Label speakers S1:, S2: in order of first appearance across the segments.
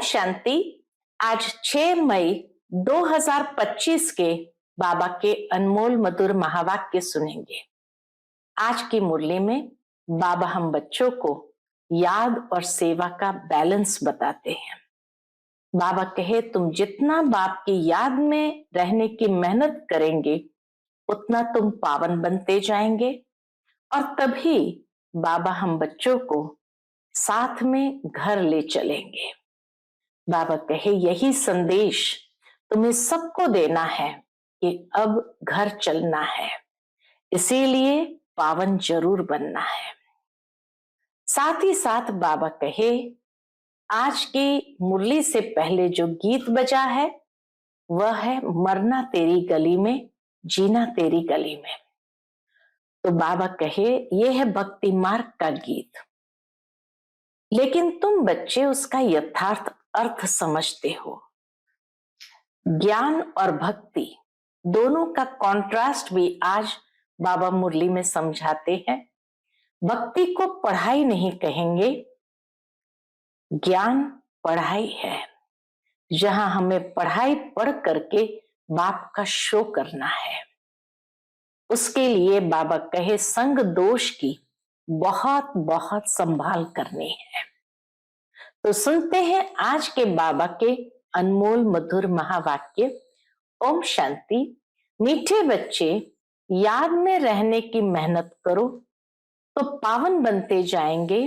S1: शांति। आज 6 मई 2025 के बाबा के अनमोल मधुर महावाक्य सुनेंगे। आज की मुरली में बाबा हम बच्चों को याद और सेवा का बैलेंस बताते हैं। बाबा कहे तुम जितना बाप की याद में रहने की मेहनत करेंगे उतना तुम पावन बनते जाएंगे, और तभी बाबा हम बच्चों को साथ में घर ले चलेंगे। बाबा कहे यही संदेश तुम्हें सबको देना है कि अब घर चलना है, इसीलिए पावन जरूर बनना है। साथ ही साथ बाबा कहे आज की मुरली से पहले जो गीत बजा है वह है मरना तेरी गली में, जीना तेरी गली में। तो बाबा कहे यह है भक्ति मार्ग का गीत, लेकिन तुम बच्चे उसका यथार्थ अर्थ समझते हो। ज्ञान और भक्ति दोनों का कॉन्ट्रास्ट भी आज बाबा मुरली में समझाते हैं। भक्ति को पढ़ाई नहीं कहेंगे, ज्ञान पढ़ाई है, जहां हमें पढ़ाई पढ़ करके बाप का शो करना है। उसके लिए बाबा कहे संग दोष की बहुत बहुत संभाल करनी है। तो सुनते हैं आज के बाबा के अनमोल मधुर महावाक्य। ओम शांति। मीठे बच्चे, याद में रहने की मेहनत करो तो पावन बनते जाएंगे।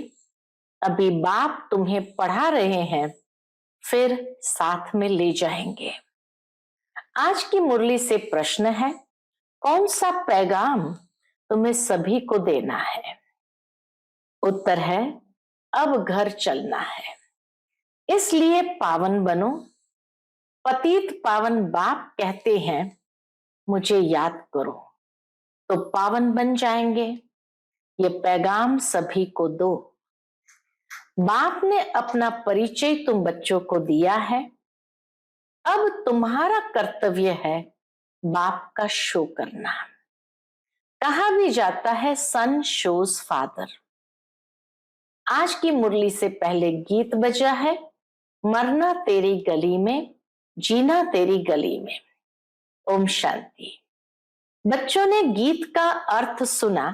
S1: अभी बाप तुम्हें पढ़ा रहे हैं, फिर साथ में ले जाएंगे। आज की मुरली से प्रश्न है, कौन सा पैगाम तुम्हें सभी को देना है? उत्तर है अब घर चलना है, इसलिए पावन बनो। पतित पावन बाप कहते हैं मुझे याद करो, तो पावन बन जाएंगे। ये पैगाम सभी को दो। बाप ने अपना परिचय तुम बच्चों को दिया है, अब तुम्हारा कर्तव्य है बाप का शो करना। कहा भी जाता है सन शोज फादर। आज की मुरली से पहले गीत बजा है मरना तेरी गली में, जीना तेरी गली में। ओम शांति। बच्चों ने गीत का अर्थ सुना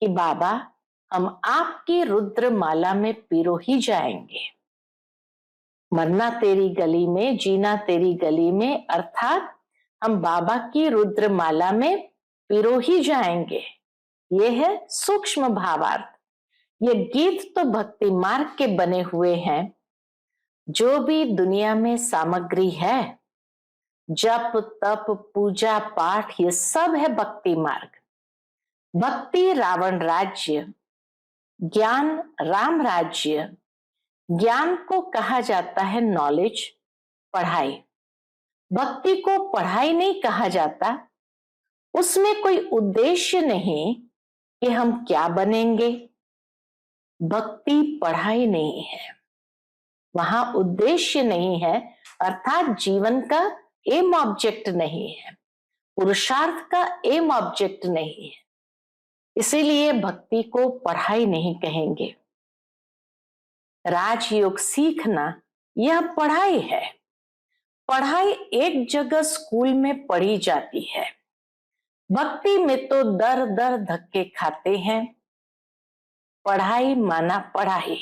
S1: कि बाबा हम आपकी रुद्र माला में पिरो ही जाएंगे। मरना तेरी गली में, जीना तेरी गली में, अर्थात हम बाबा की रुद्र माला में पिरो ही जाएंगे। यह है सूक्ष्म भावार्थ। ये गीत तो भक्ति मार्ग के बने हुए हैं। जो भी दुनिया में सामग्री है, जप तप पूजा पाठ, ये सब है भक्ति मार्ग। भक्ति रावण राज्य, ज्ञान राम राज्य। ज्ञान को कहा जाता है नॉलेज, पढ़ाई। भक्ति को पढ़ाई नहीं कहा जाता, उसमें कोई उद्देश्य नहीं कि हम क्या बनेंगे। भक्ति पढ़ाई नहीं है, वहां उद्देश्य नहीं है, अर्थात जीवन का एम ऑब्जेक्ट नहीं है, पुरुषार्थ का एम ऑब्जेक्ट नहीं है। इसीलिए भक्ति को पढ़ाई नहीं कहेंगे। राजयोग सीखना यह पढ़ाई है। पढ़ाई एक जगह स्कूल में पढ़ी जाती है, भक्ति में तो दर दर धक्के खाते हैं। पढ़ाई माना पढ़ाई,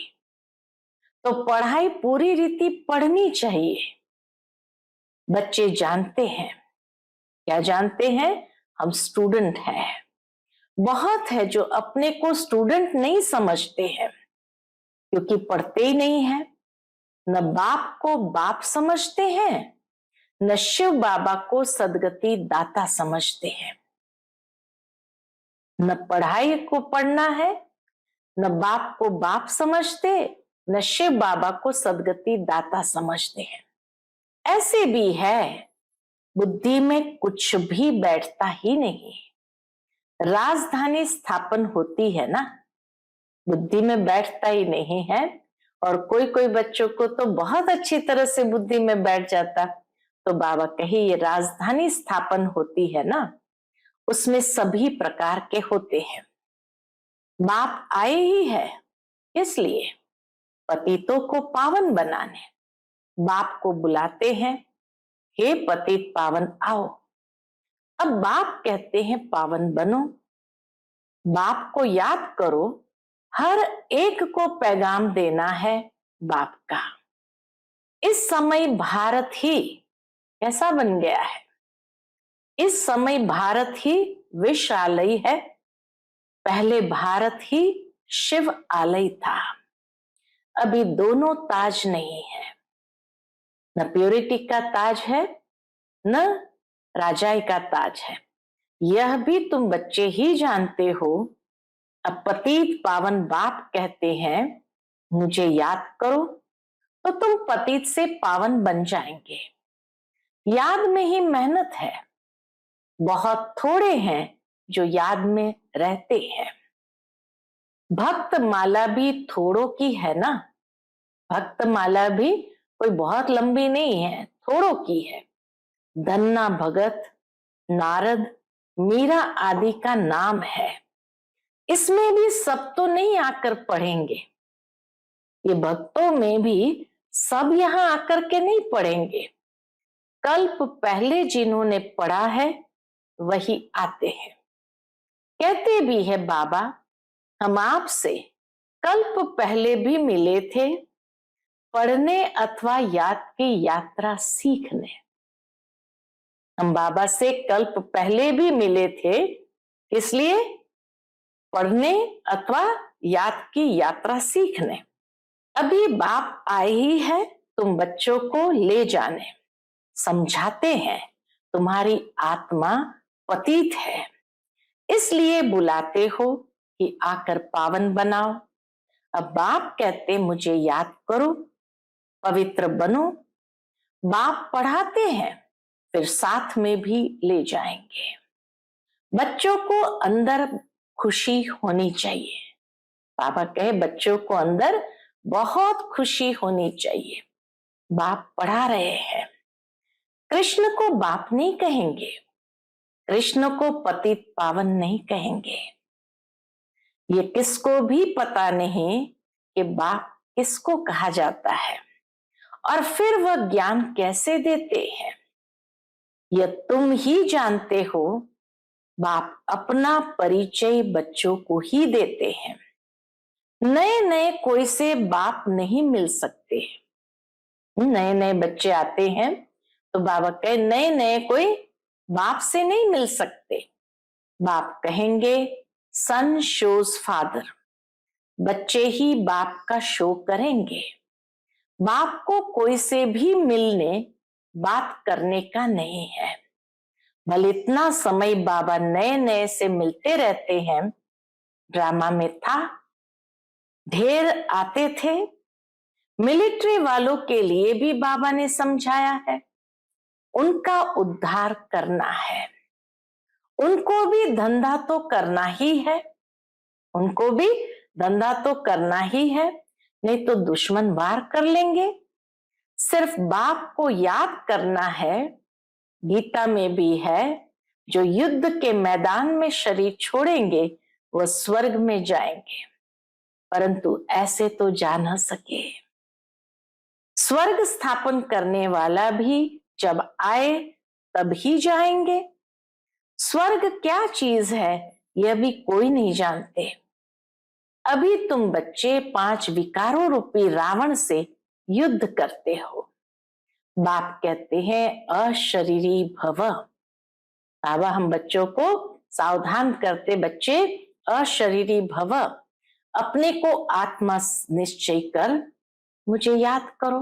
S1: तो पढ़ाई पूरी रीति पढ़नी चाहिए। बच्चे जानते हैं, क्या जानते हैं? हम स्टूडेंट हैं। बहुत है जो अपने को स्टूडेंट नहीं समझते हैं, क्योंकि पढ़ते ही नहीं है। न बाप को बाप समझते हैं, न शिव बाबा को सदगति दाता समझते हैं। न पढ़ाई को पढ़ना है, न बाप को बाप समझते, न शिव बाबा को सदगति दाता समझते हैं। ऐसे भी है, बुद्धि में कुछ भी बैठता ही नहीं। राजधानी स्थापन होती है ना, बुद्धि में बैठता ही नहीं है। और कोई कोई बच्चों को तो बहुत अच्छी तरह से बुद्धि में बैठ जाता। तो बाबा कहे ये राजधानी स्थापन होती है ना, उसमें सभी प्रकार के होते हैं। बाप आए ही है इसलिए पतितों को पावन बनाने, बाप को बुलाते हैं, हे पतित पावन आओ। अब बाप कहते हैं पावन बनो, बाप को याद करो, हर एक को पैगाम देना है बाप का। इस समय भारत ही कैसा बन गया है? इस समय भारत ही विश्व आलय है। पहले भारत ही शिव आलय था। अभी दोनों ताज नहीं है, न प्योरिटी का ताज है, न राजाई का ताज है। यह भी तुम बच्चे ही जानते हो। अब पतित पावन बाप कहते हैं मुझे याद करो, तो तुम पतित से पावन बन जाएंगे। याद में ही मेहनत है। बहुत थोड़े हैं जो याद में रहते हैं। भक्त माला भी थोड़ों की है ना। भक्त माला भी कोई बहुत लंबी नहीं है, थोड़ों की है। धन्ना भगत, नारद, मीरा आदि का नाम है। इसमें भी सब तो नहीं आकर पढ़ेंगे। ये भक्तों में भी सब यहां आकर के नहीं पढ़ेंगे। कल्प पहले जिन्होंने पढ़ा है वही आते हैं। कहते भी है बाबा हम आपसे कल्प पहले भी मिले थे, पढ़ने अथवा याद की यात्रा सीखने। हम बाबा से कल्प पहले भी मिले थे, इसलिए पढ़ने अथवा याद की यात्रा सीखने। अभी बाप आए ही है तुम बच्चों को ले जाने। समझाते हैं तुम्हारी आत्मा पतित है, इसलिए बुलाते हो कि आकर पावन बनाओ। अब बाप कहते मुझे याद करो, पवित्र बनो। बाप पढ़ाते हैं, फिर साथ में भी ले जाएंगे। बच्चों को अंदर खुशी होनी चाहिए। बाबा कहे बच्चों को अंदर बहुत खुशी होनी चाहिए। बाप पढ़ा रहे हैं। कृष्ण को बाप नहीं कहेंगे, कृष्ण को पतित पावन नहीं कहेंगे। ये किसको भी पता नहीं कि बाप किसको कहा जाता है और फिर वह ज्ञान कैसे देते हैं, यह तुम ही जानते हो। बाप अपना परिचय बच्चों को ही देते हैं। नए नए कोई से बाप नहीं मिल सकते। नए नए बच्चे आते हैं तो बाबा कहे नए नए कोई बाप से नहीं मिल सकते। बाप कहेंगे सन शोज फादर। बच्चे ही बाप का शो करेंगे। बाप को कोई से भी मिलने बात करने का नहीं है। भले इतना समय बाबा नए नए से मिलते रहते हैं, ड्रामा में था, ढेर आते थे। मिलिट्री वालों के लिए भी बाबा ने समझाया है, उनका उद्धार करना है। उनको भी धंधा तो करना ही है, उनको भी धंधा तो करना ही है, नहीं तो दुश्मन वार कर लेंगे। सिर्फ बाप को याद करना है। गीता में भी है, जो युद्ध के मैदान में शरीर छोड़ेंगे वह स्वर्ग में जाएंगे, परंतु ऐसे तो जा न सके। स्वर्ग स्थापन करने वाला भी जब आए तब ही जाएंगे। स्वर्ग क्या चीज है यह भी कोई नहीं जानते। अभी तुम बच्चे 5 विकारों रूपी रावण से युद्ध करते हो। बाप कहते हैं अशरीरी भव। बाबा हम बच्चों को सावधान करते, बच्चे अशरीरी भव, अपने को आत्मा निश्चय कर मुझे याद करो।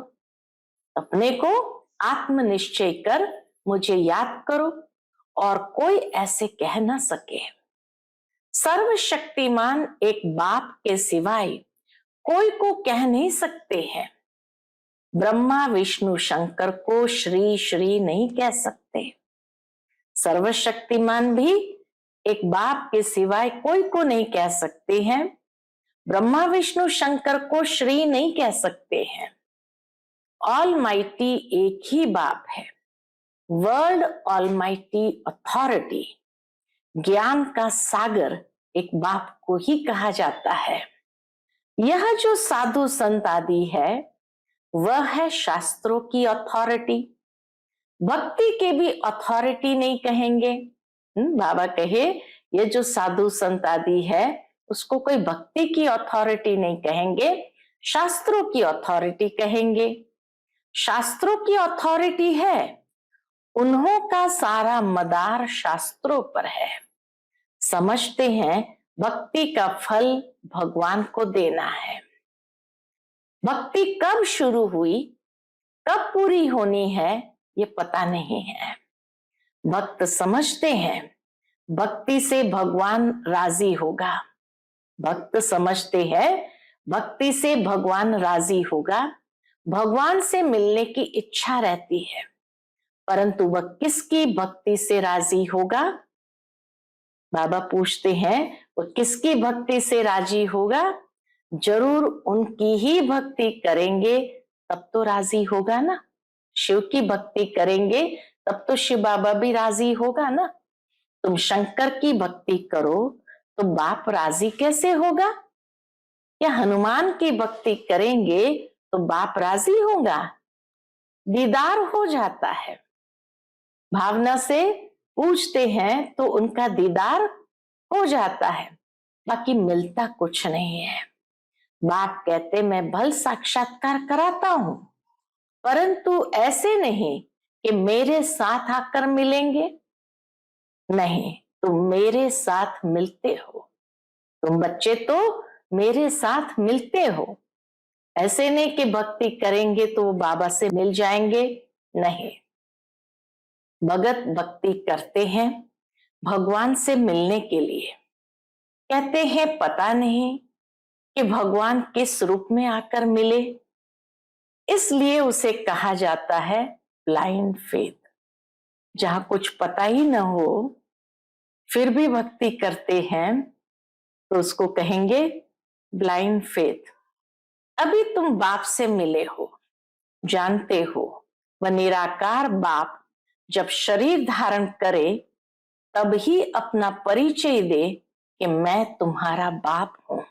S1: अपने को आत्म निश्चय कर मुझे याद करो और कोई ऐसे कह ना सके। सर्वशक्तिमान एक बाप के सिवाय कोई को कह नहीं सकते हैं। ब्रह्मा विष्णु शंकर को श्री श्री नहीं कह सकते। सर्वशक्तिमान भी एक बाप के सिवाय कोई को नहीं कह सकते हैं। ब्रह्मा विष्णु शंकर को श्री नहीं कह सकते हैं। ऑलमाइटी एक ही बाप है। वर्ल्ड ऑलमाइटी अथॉरिटी, ज्ञान का सागर एक बाप को ही कहा जाता है। यह जो साधु संत आदि है वह है शास्त्रों की अथॉरिटी। भक्ति के भी अथॉरिटी नहीं कहेंगे। बाबा कहे ये जो साधु संत आदि है उसको कोई भक्ति की अथॉरिटी नहीं कहेंगे, शास्त्रों की अथॉरिटी कहेंगे। शास्त्रों की अथॉरिटी है, उन्हों का सारा मदार शास्त्रों पर है। समझते हैं भक्ति का फल भगवान को देना है। भक्ति कब शुरू हुई, कब पूरी होनी है, ये पता नहीं है। भक्त समझते हैं भक्ति से भगवान राजी होगा। भक्त समझते हैं भक्ति से भगवान राजी होगा, भगवान से मिलने की इच्छा रहती है। परंतु वह किसकी भक्ति से राजी होगा? बाबा पूछते हैं वह किसकी भक्ति से राजी होगा? जरूर उनकी ही भक्ति करेंगे तब तो राजी होगा ना। शिव की भक्ति करेंगे तब तो शिव बाबा भी राजी होगा ना। तुम शंकर की भक्ति करो तो बाप राजी कैसे होगा? या हनुमान की भक्ति करेंगे तो बाप राजी होगा? दीदार हो जाता है, भावना से पूछते हैं तो उनका दीदार हो जाता है, बाकी मिलता कुछ नहीं है। बाप कहते मैं भल साक्षात्कार कराता हूं, परंतु ऐसे नहीं कि मेरे साथ आकर मिलेंगे। नहीं, तुम मेरे साथ मिलते हो, तुम बच्चे तो मेरे साथ मिलते हो। ऐसे नहीं कि भक्ति करेंगे तो वो बाबा से मिल जाएंगे, नहीं। भगत भक्ति करते हैं भगवान से मिलने के लिए। कहते हैं पता नहीं कि भगवान किस रूप में आकर मिले, इसलिए उसे कहा जाता है ब्लाइंड फेथ। जहां कुछ पता ही न हो फिर भी भक्ति करते हैं तो उसको कहेंगे ब्लाइंड फेथ। अभी तुम बाप से मिले हो, जानते हो वह निराकार बाप जब शरीर धारण करे तब ही अपना परिचय दे कि मैं तुम्हारा बाप हूं।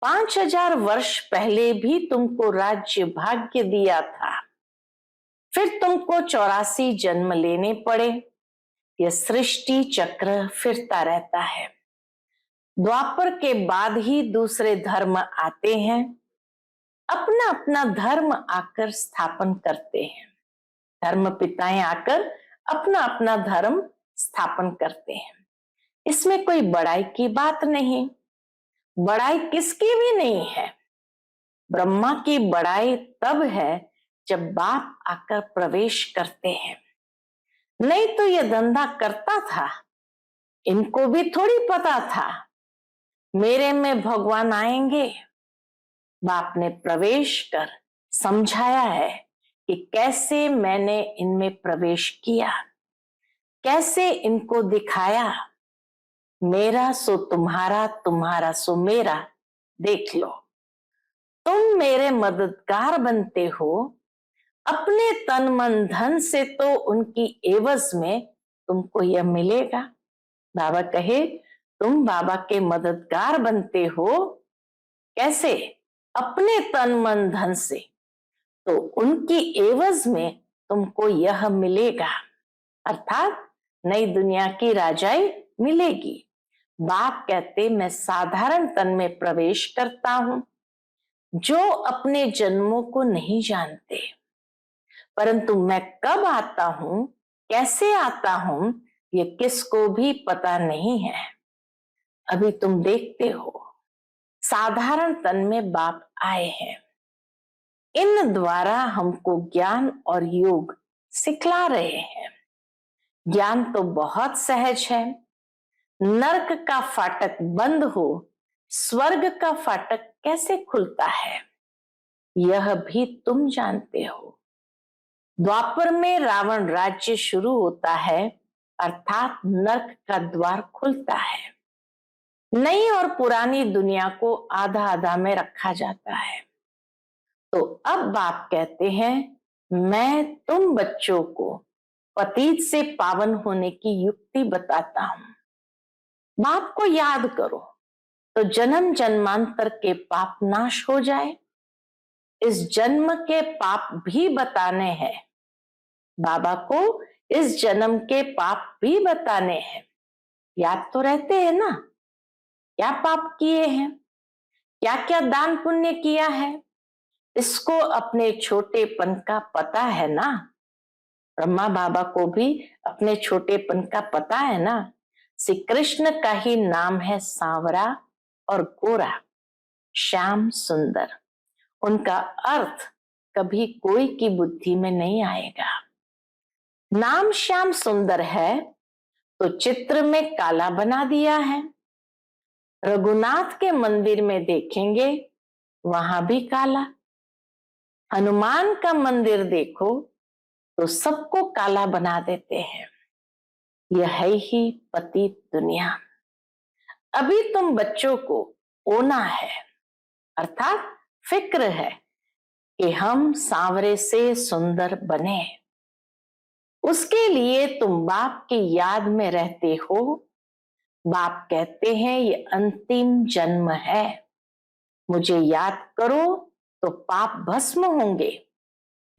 S1: 5000 वर्ष पहले भी तुमको राज्य भाग्य दिया था, फिर तुमको 84 जन्म लेने पड़े। यह सृष्टि चक्र फिरता रहता है। द्वापर के बाद ही दूसरे धर्म आते हैं, अपना अपना धर्म आकर स्थापन करते हैं। धर्म पिताएं आकर अपना अपना धर्म स्थापन करते हैं। इसमें कोई बड़ाई की बात नहीं, बड़ाई किसकी भी नहीं है। ब्रह्मा की बड़ाई तब है जब बाप आकर प्रवेश करते हैं, नहीं तो यह धंधा करता था। इनको भी थोड़ी पता था मेरे में भगवान आएंगे। बाप ने प्रवेश कर समझाया है कि कैसे मैंने इनमें प्रवेश किया, कैसे इनको दिखाया। मेरा सो तुम्हारा, तुम्हारा सो मेरा। देख लो, तुम मेरे मददगार बनते हो, अपने तन मन धन से तो उनकी एवज में तुमको यह मिलेगा। बाबा कहे तुम बाबा के मददगार बनते हो, कैसे? अपने तन मन धन से, तो उनकी एवज में तुमको यह मिलेगा, अर्थात नई दुनिया की राजाई मिलेगी। बाप कहते मैं साधारण तन में प्रवेश करता हूं, जो अपने जन्मों को नहीं जानते, परंतु मैं कब आता हूं, कैसे आता हूं, ये किसको भी पता नहीं है। अभी तुम देखते हो साधारण तन में बाप आए हैं, इन द्वारा हमको ज्ञान और योग सिखला रहे हैं। ज्ञान तो बहुत सहज है। नरक का फाटक बंद हो, स्वर्ग का फाटक कैसे खुलता है, यह भी तुम जानते हो। द्वापर में रावण राज्य शुरू होता है, अर्थात नरक का द्वार खुलता है। नई और पुरानी दुनिया को आधा आधा में रखा जाता है। तो अब बाप कहते हैं मैं तुम बच्चों को पतित से पावन होने की युक्ति बताता हूं। बाप को याद करो तो जन्म जन्मांतर के पाप नाश हो जाए। इस जन्म के पाप भी बताने हैं, बाबा को इस जन्म के पाप भी बताने हैं। याद तो रहते हैं ना, क्या पाप किए हैं, क्या क्या दान पुण्य किया है, इसको अपने छोटेपन का पता है ना। ब्रह्मा बाबा को भी अपने छोटेपन का पता है ना। श्री कृष्ण का ही नाम है सांवरा और गोरा, श्याम सुंदर। उनका अर्थ कभी कोई की बुद्धि में नहीं आएगा। नाम श्याम सुंदर है तो चित्र में काला बना दिया है। रघुनाथ के मंदिर में देखेंगे वहां भी काला। हनुमान का मंदिर देखो तो सबको काला बना देते हैं। यह है ही पतित दुनिया। अभी तुम बच्चों को ओना है, अर्थात फिक्र है कि हम सांवरे से सुंदर बने। उसके लिए तुम बाप की याद में रहते हो। बाप कहते हैं ये अंतिम जन्म है, मुझे याद करो तो पाप भस्म होंगे।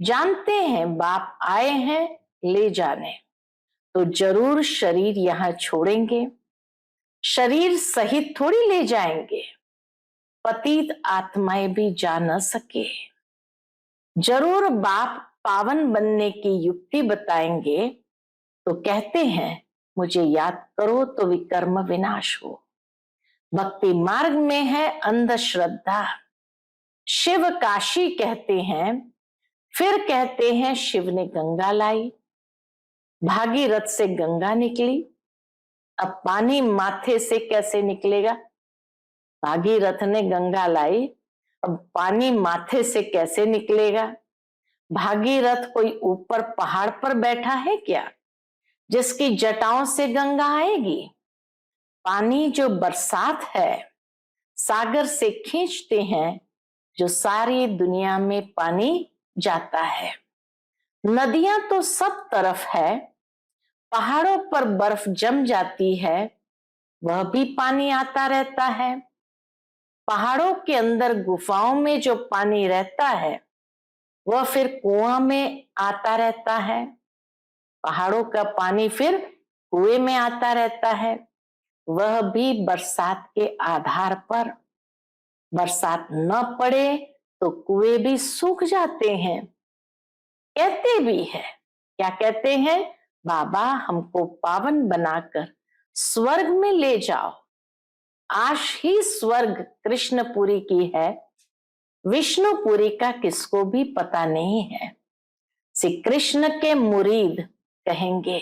S1: जानते हैं बाप आए हैं ले जाने, तो जरूर शरीर यहां छोड़ेंगे। शरीर सहित थोड़ी ले जाएंगे, पतित आत्माएं भी जा न सके। जरूर बाप पावन बनने की युक्ति बताएंगे, तो कहते हैं मुझे याद करो तो विकर्म विनाश हो। भक्ति मार्ग में है अंधश्रद्धा। शिव काशी कहते हैं, फिर कहते हैं शिव ने गंगा लाई। भागीरथ से गंगा निकली, अब पानी माथे से कैसे निकलेगा। भागीरथ ने गंगा लाई, अब पानी माथे से कैसे निकलेगा। भागीरथ कोई ऊपर पहाड़ पर बैठा है क्या, जिसकी जटाओं से गंगा आएगी। पानी जो बरसात है सागर से खींचते हैं, जो सारी दुनिया में पानी जाता है। नदियां तो सब तरफ है, पहाड़ों पर बर्फ जम जाती है, वह भी पानी आता रहता है। पहाड़ों के अंदर गुफाओं में जो पानी रहता है वह फिर कुआं में आता रहता है। पहाड़ों का पानी फिर कुएं में आता रहता है, वह भी बरसात के आधार पर। बरसात न पड़े तो कुएं भी सूख जाते हैं। कहते भी है, क्या कहते हैं, बाबा हमको पावन बनाकर स्वर्ग में ले जाओ। आज ही स्वर्ग कृष्णपुरी की है, विष्णुपुरी का किसको भी पता नहीं है। श्री कृष्ण के मुरीद कहेंगे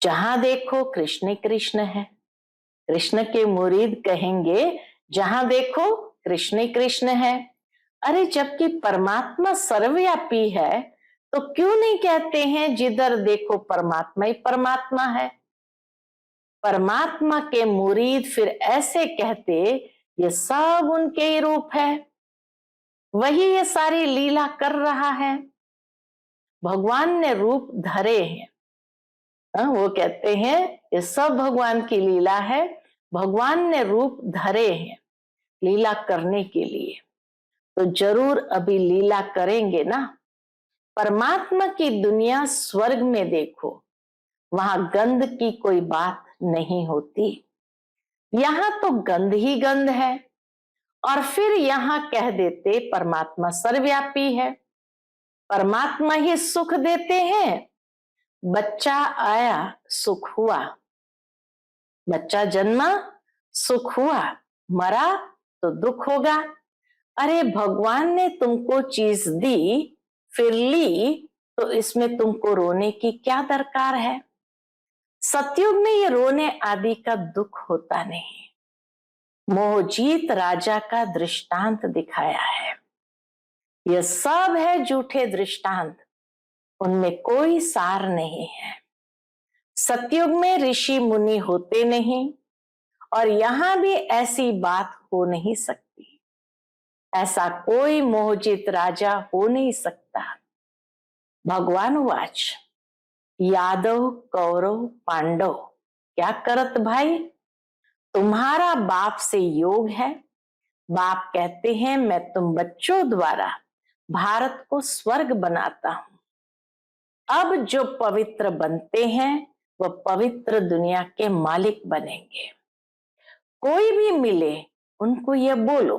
S1: जहां देखो कृष्ण कृष्ण है। कृष्ण के मुरीद कहेंगे जहां देखो कृष्ण कृष्ण है। अरे जबकि परमात्मा सर्वव्यापी है तो क्यों नहीं कहते हैं जिधर देखो परमात्मा ही परमात्मा है। परमात्मा के मुरीद फिर ऐसे कहते ये सब उनके ही रूप है, वही ये सारी लीला कर रहा है। भगवान ने रूप धरे हैं, वो कहते हैं ये सब भगवान की लीला है, भगवान ने रूप धरे हैं लीला करने के लिए, तो जरूर अभी लीला करेंगे ना। परमात्मा की दुनिया स्वर्ग में देखो, वहां गंध की कोई बात नहीं होती। यहां तो गंध ही गंध है। और फिर यहां कह देते परमात्मा सर्वव्यापी है, परमात्मा ही सुख देते हैं। बच्चा आया सुख हुआ, बच्चा जन्मा सुख हुआ, मरा तो दुख होगा। अरे भगवान ने तुमको चीज दी फिर ली, तो इसमें तुमको रोने की क्या दरकार है। सतयुग में ये रोने आदि का दुख होता नहीं। मोहजीत राजा का दृष्टांत दिखाया है। यह सब है झूठे दृष्टांत, उनमें कोई सार नहीं है। सतयुग में ऋषि मुनि होते नहीं, और यहां भी ऐसी बात हो नहीं सकती। ऐसा कोई मोहजित राजा हो नहीं सकता। भगवान वाच यादव कौरव पांडव क्या करत भाई, तुम्हारा बाप से योग है, बाप कहते हैं मैं तुम बच्चों द्वारा भारत को स्वर्ग बनाता हूं। अब जो पवित्र बनते हैं वह पवित्र दुनिया के मालिक बनेंगे। कोई भी मिले उनको ये बोलो,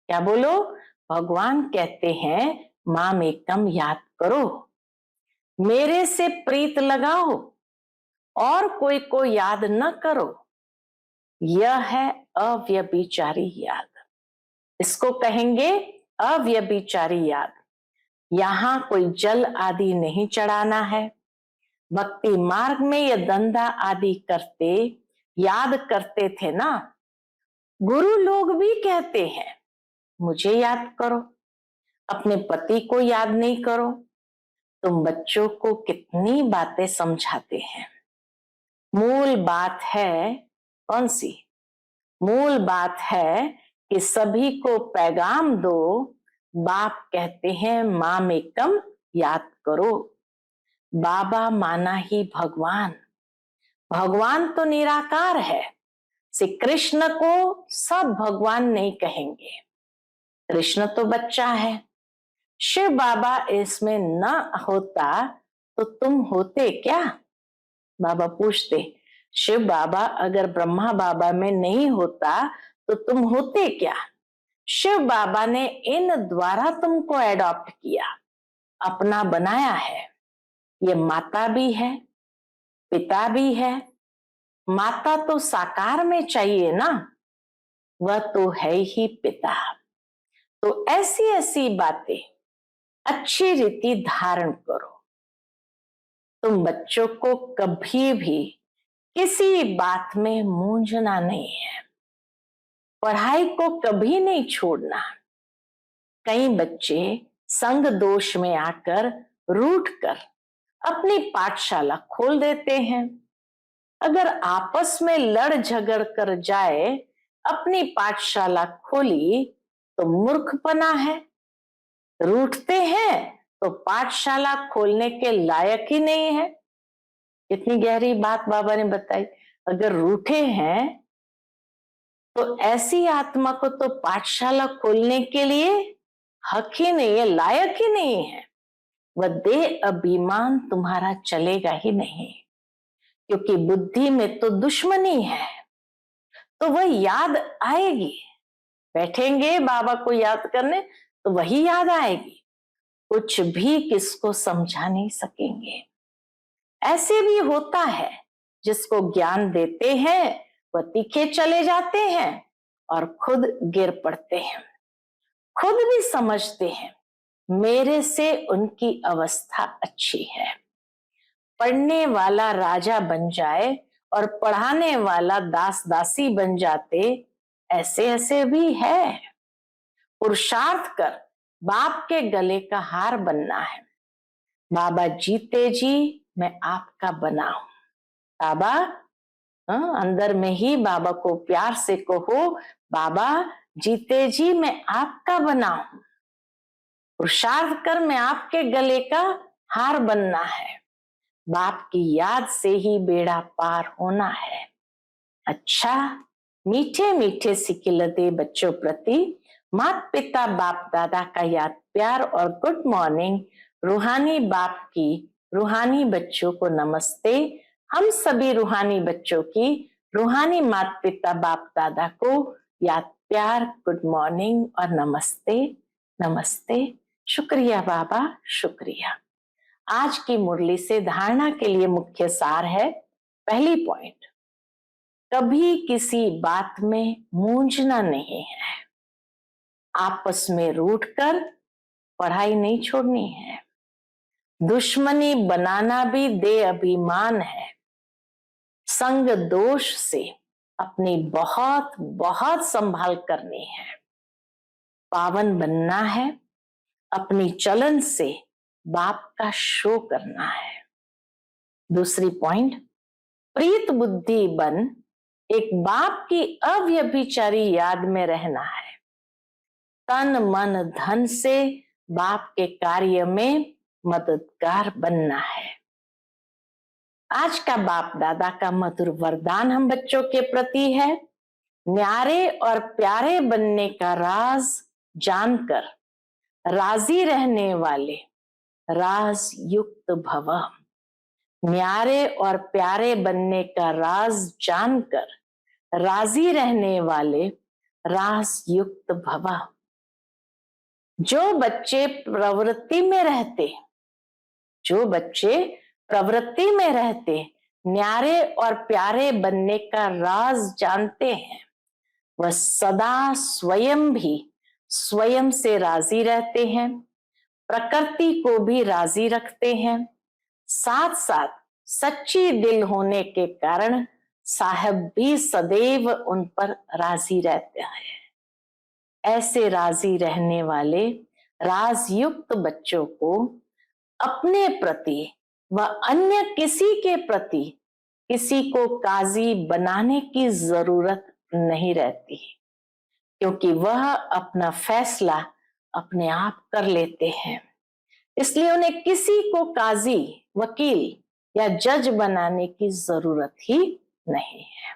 S1: क्या बोलो? भगवान कहते हैं माम एकम याद करो, मेरे से प्रीत लगाओ और कोई को याद न करो। यह है अव्यभिचारी याद। इसको कहेंगे अव्यभिचारी याद। यहां कोई जल आदि नहीं चढ़ाना है। भक्ति मार्ग में ये धंधा आदि करते याद करते थे ना। गुरु लोग भी कहते हैं मुझे याद करो, अपने पति को याद नहीं करो। तुम बच्चों को कितनी बातें समझाते हैं। मूल बात है कौन सी? मूल बात है कि सभी को पैगाम दो। बाप कहते हैं माम एकम याद करो। बाबा माना ही भगवान। भगवान तो निराकार है। श्री कृष्ण को सब भगवान नहीं कहेंगे, कृष्ण तो बच्चा है। शिव बाबा इसमें न होता तो तुम होते क्या? बाबा पूछते, शिव बाबा अगर ब्रह्मा बाबा में नहीं होता तो तुम होते क्या? शिव बाबा ने इन द्वारा तुमको एडॉप्ट किया, अपना बनाया है। ये माता भी है, पिता भी है। माता तो साकार में चाहिए ना, वह तो है ही पिता। तो ऐसी ऐसी बातें अच्छी रीति धारण करो। तुम बच्चों को कभी भी किसी बात में मूंझना नहीं है। पढ़ाई को कभी नहीं छोड़ना। कई बच्चे संग दोष में आकर रूठ कर अपनी पाठशाला खोल देते हैं। अगर आपस में लड़ झगड़ कर जाए अपनी पाठशाला खोली तो मूर्खपना है। रूठते हैं तो पाठशाला खोलने के लायक ही नहीं है। इतनी गहरी बात बाबा ने बताई। अगर रूठे हैं तो ऐसी आत्मा को तो पाठशाला खोलने के लिए हक ही नहीं है, लायक ही नहीं है। वह देह अभिमान तुम्हारा चलेगा ही नहीं, क्योंकि बुद्धि में तो दुश्मनी है। तो वह याद आएगी। बैठेंगे बाबा को याद करने तो वही याद आएगी। कुछ भी किसको समझा नहीं सकेंगे। ऐसे भी होता है जिसको ज्ञान देते हैं वह तीखे चले जाते हैं और खुद गिर पड़ते हैं। खुद भी समझते हैं मेरे से उनकी अवस्था अच्छी है। पढ़ने वाला राजा बन जाए और पढ़ाने वाला दास दासी बन जाते, ऐसे ऐसे भी है। पुरुषार्थ कर बाप के गले का हार बनना है। बाबा जीते जी मैं आपका बना हूं। बाबा अंदर में ही बाबा को प्यार से कहो, बाबा जीते जी मैं आपका बना हूं। पुरुषार्थ कर मैं आपके गले का हार बनना है। बाप की याद से ही बेड़ा पार होना है। अच्छा, मीठे मीठे सिकिलते बच्चों प्रति माता पिता बाप दादा का याद प्यार और गुड मॉर्निंग। रूहानी बाप की रूहानी बच्चों को नमस्ते। हम सभी रूहानी बच्चों की रूहानी माता पिता बाप दादा को याद प्यार, गुड मॉर्निंग और नमस्ते नमस्ते। शुक्रिया बाबा, शुक्रिया। आज की मुरली से धारणा के लिए मुख्य सार है। पहली पॉइंट, कभी किसी बात में मूंझना नहीं है। आपस में रूठकर पढ़ाई नहीं छोड़नी है। दुश्मनी बनाना भी दे अभिमान है। संग दोष से अपनी बहुत बहुत संभाल करनी है। पावन बनना है। अपनी चलन से बाप का शो करना है। दूसरी पॉइंट, प्रीत बुद्धि बन एक बाप की अव्यभिचारी याद में रहना है। तन मन धन से बाप के कार्य में मददगार बनना है। आज का बाप दादा का मधुर वरदान हम बच्चों के प्रति है, न्यारे और प्यारे बनने का राज जानकर राजी रहने वाले राज युक्त भव। न्यारे और प्यारे बनने का राज जानकर राजी रहने वाले राज युक्त भव। जो बच्चे प्रवृत्ति में रहते न्यारे और प्यारे बनने का राज जानते हैं, वह सदा स्वयं भी स्वयं से राजी रहते हैं, प्रकृति को भी राजी रखते हैं, साथ साथ सच्ची दिल होने के कारण साहब भी सदैव उन पर राजी रहते हैं। ऐसे राजी रहने वाले राजयुक्त बच्चों को अपने प्रति व अन्य किसी के प्रति किसी को काजी बनाने की जरूरत नहीं रहती, क्योंकि वह अपना फैसला अपने आप कर लेते हैं। इसलिए उन्हें किसी को काजी, वकील या जज बनाने की जरूरत ही नहीं है।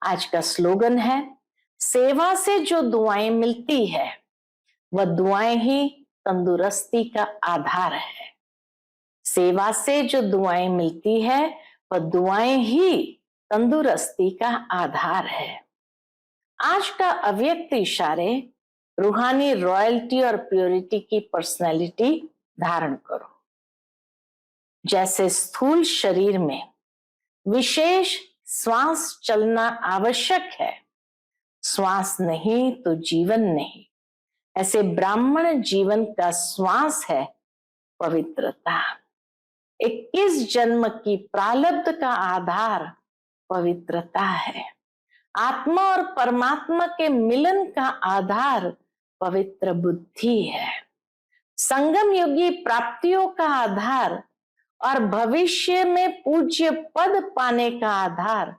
S1: आज का स्लोगन है, सेवा से जो दुआएं मिलती है वह दुआएं ही तंदुरुस्ती का आधार है। सेवा से जो दुआएं मिलती है वह दुआएं ही तंदुरुस्ती का आधार है। आज का अव्यक्त इशारे रूहानी रॉयल्टी और प्योरिटी की पर्सनैलिटी धारण करो। जैसे स्थूल शरीर में विशेष श्वास चलना आवश्यक है, श्वास नहीं तो जीवन नहीं, ऐसे ब्राह्मण जीवन का श्वास है पवित्रता। 21 जन्म की प्रारब्ध का आधार पवित्रता है। आत्मा और परमात्मा के मिलन का आधार पवित्र बुद्धि है। संगम युगी प्राप्तियों का आधार और भविष्य में पूज्य पद पाने का आधार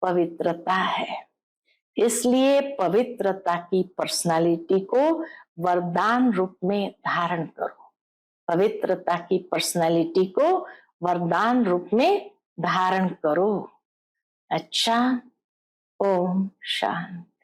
S1: पवित्रता है। इसलिए पवित्रता की पर्सनालिटी को वरदान रूप में धारण करो। पवित्रता की पर्सनालिटी को वरदान रूप में धारण करो। अच्छा, ओम शांति।